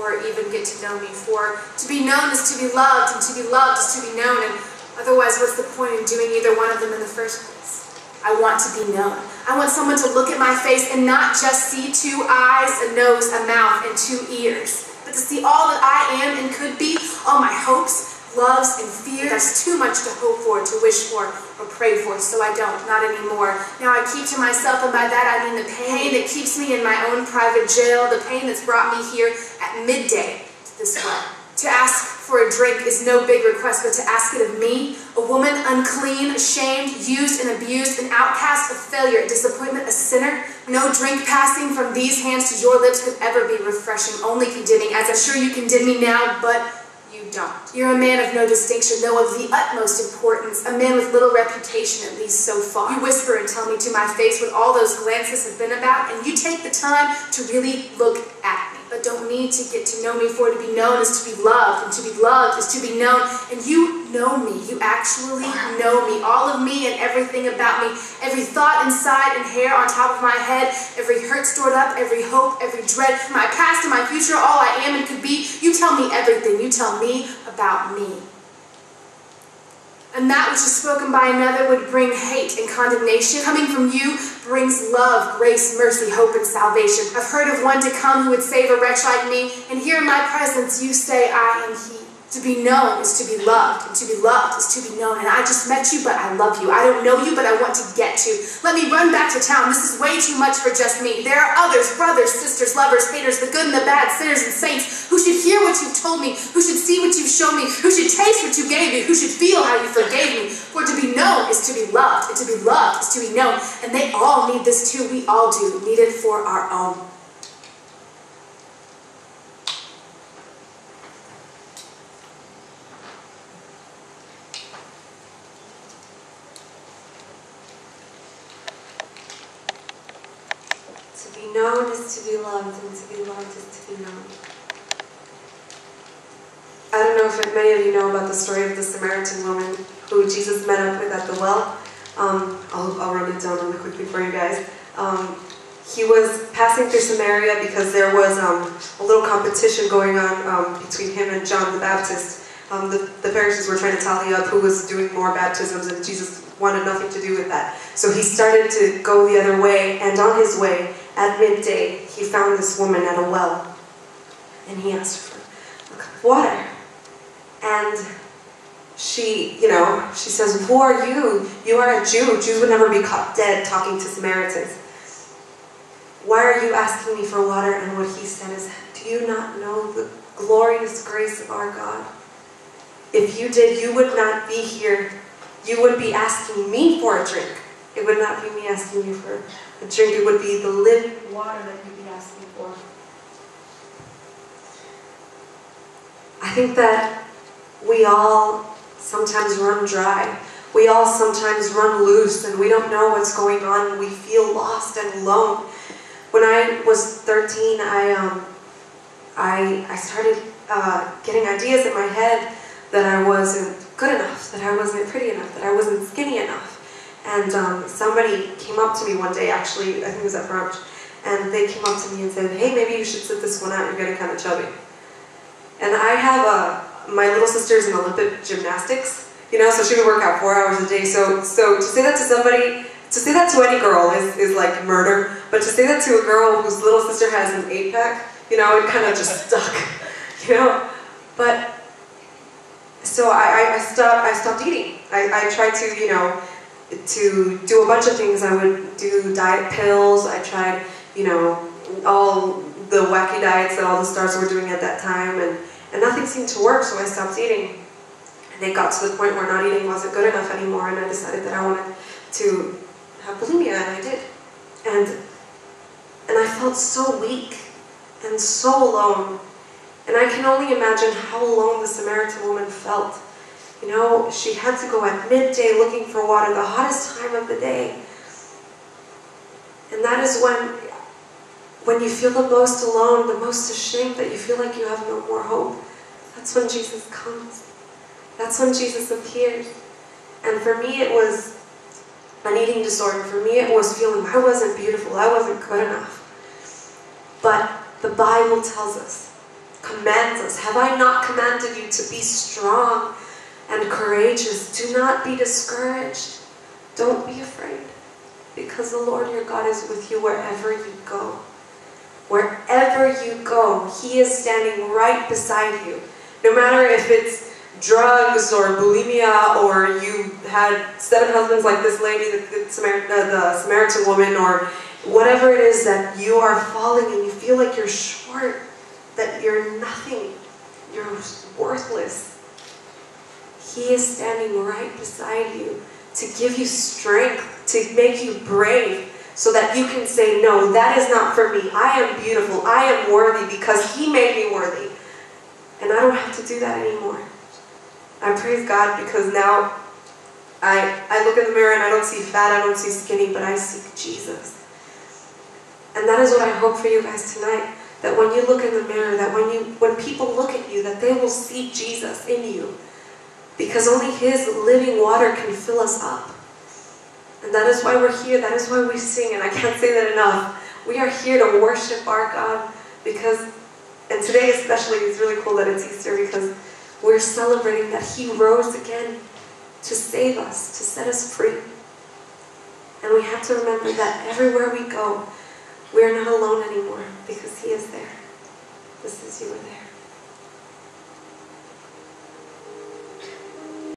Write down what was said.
or even get to know me. For to be known is to be loved, and to be loved is to be known, and otherwise what's the point in doing either one of them in the first place? I want to be known. I want someone to look at my face and not just see 2 eyes, a nose, a mouth, and 2 ears, but to see all that I am and could be, all my hopes, loves, and fears. That's too much to hope for, to wish for, or pray for, so I don't, not anymore. Now I keep to myself, and by that I mean the pain that keeps me in my own private jail, the pain that's brought me here at midday to this well. To ask for a drink is no big request, but to ask it of me, a woman unclean, ashamed, used and abused, an outcast, a failure, a disappointment, a sinner. No drink passing from these hands to your lips could ever be refreshing, only condemning, as I'm sure you condemn me now, but you don't. You're a man of no distinction, though of the utmost importance, a man with little reputation, at least so far. You whisper and tell me to my face what all those glances have been about, and you take the time to really look at me, but don't need to get to know me, for to be known is to be loved, and to be loved is to be known, and you know me. You actually know me, all of me and everything about me, every thought inside and hair on top of my head, every hurt stored up, every hope, every dread, my past and my future, all I am and could be. You tell me everything. You tell me about me. And that which is spoken by another would bring hate and condemnation. Coming from you brings love, grace, mercy, hope, and salvation. I've heard of one to come who would save a wretch like me, and here in my presence you say, I am he. To be known is to be loved, and to be loved is to be known. And I just met you, but I love you. I don't know you, but I want to get to. Let me run back to town. This is way too much for just me. There are others, brothers, sisters, lovers, haters, the good and the bad, sinners and saints, who should hear what you've told me, who should see what you've shown me, who should taste what you gave me, who should feel how you forgave me. For to be known is to be loved, and to be loved is to be known. And they all need this too. We all do. Need it for our own. To be known is to be loved, and to be loved is to be known. I don't know if many of you know about the story of the Samaritan woman who Jesus met up with at the well. I'll run it down really quickly for you guys. He was passing through Samaria because there was a little competition going on between him and John the Baptist. The Pharisees were trying to tally up who was doing more baptisms, and Jesus wanted nothing to do with that. So he started to go the other way, and on his way, at midday, he found this woman at a well, and he asked for a cup of water. And she says, who are you? You are a Jew. Jews would never be caught dead talking to Samaritans. Why are you asking me for water? And what he said is, do you not know the glorious grace of our God? If you did, you would not be here. You would be asking me for a drink. It would not be me asking you for a drink. It would be the living water that you'd be asking for. I think that we all sometimes run dry. We all sometimes run loose, and we don't know what's going on, and we feel lost and alone. When I was 13, I started getting ideas in my head that I wasn't good enough, that I wasn't pretty enough, that I wasn't skinny enough. And somebody came up to me one day, actually, I think it was at brunch, and they came up to me and said, hey, maybe you should sit this one out, you're getting kind of chubby. And I have my little sister's in Olympic gymnastics, so she would work out 4 hours a day. So to say that to somebody, to say that to any girl is like murder, but to say that to a girl whose little sister has an 8-pack, it kind of just stuck, But, so I stopped eating. I tried to do a bunch of things. I would do diet pills. I tried, all the wacky diets that all the stars were doing at that time, and nothing seemed to work, so I stopped eating. And it got to the point where not eating wasn't good enough anymore, and I decided that I wanted to have bulimia, and I did. And I felt so weak and so alone. And I can only imagine how alone the Samaritan woman felt. She had to go at midday looking for water, the hottest time of the day. And that is when you feel the most alone, the most ashamed, that you feel like you have no more hope. That's when Jesus comes. That's when Jesus appears. And for me, it was an eating disorder. For me, it was feeling I wasn't beautiful, I wasn't good enough. But the Bible tells us commands us. Have I not commanded you to be strong and courageous? Do not be discouraged. Don't be afraid, because the Lord your God is with you wherever you go. Wherever you go, He is standing right beside you. No matter if it's drugs or bulimia, or you had 7 husbands like this lady, the Samaritan woman, or whatever it is that you are falling and you feel like you're short, that you're nothing, you're worthless. He is standing right beside you to give you strength, to make you brave, so that you can say, no, that is not for me. I am beautiful. I am worthy because He made me worthy. And I don't have to do that anymore. I praise God because now I look in the mirror and I don't see fat, I don't see skinny, but I see Jesus. And that is what I hope for you guys tonight. That when you look in the mirror, that when people look at you, that they will see Jesus in you. Because only His living water can fill us up. And that is why we're here. That is why we sing. And I can't say that enough. We are here to worship our God. And today especially, it's really cool that it's Easter, because we're celebrating that He rose again to save us, to set us free. And we have to remember that everywhere we go, we are not alone anymore, because He is there. Just as you were there.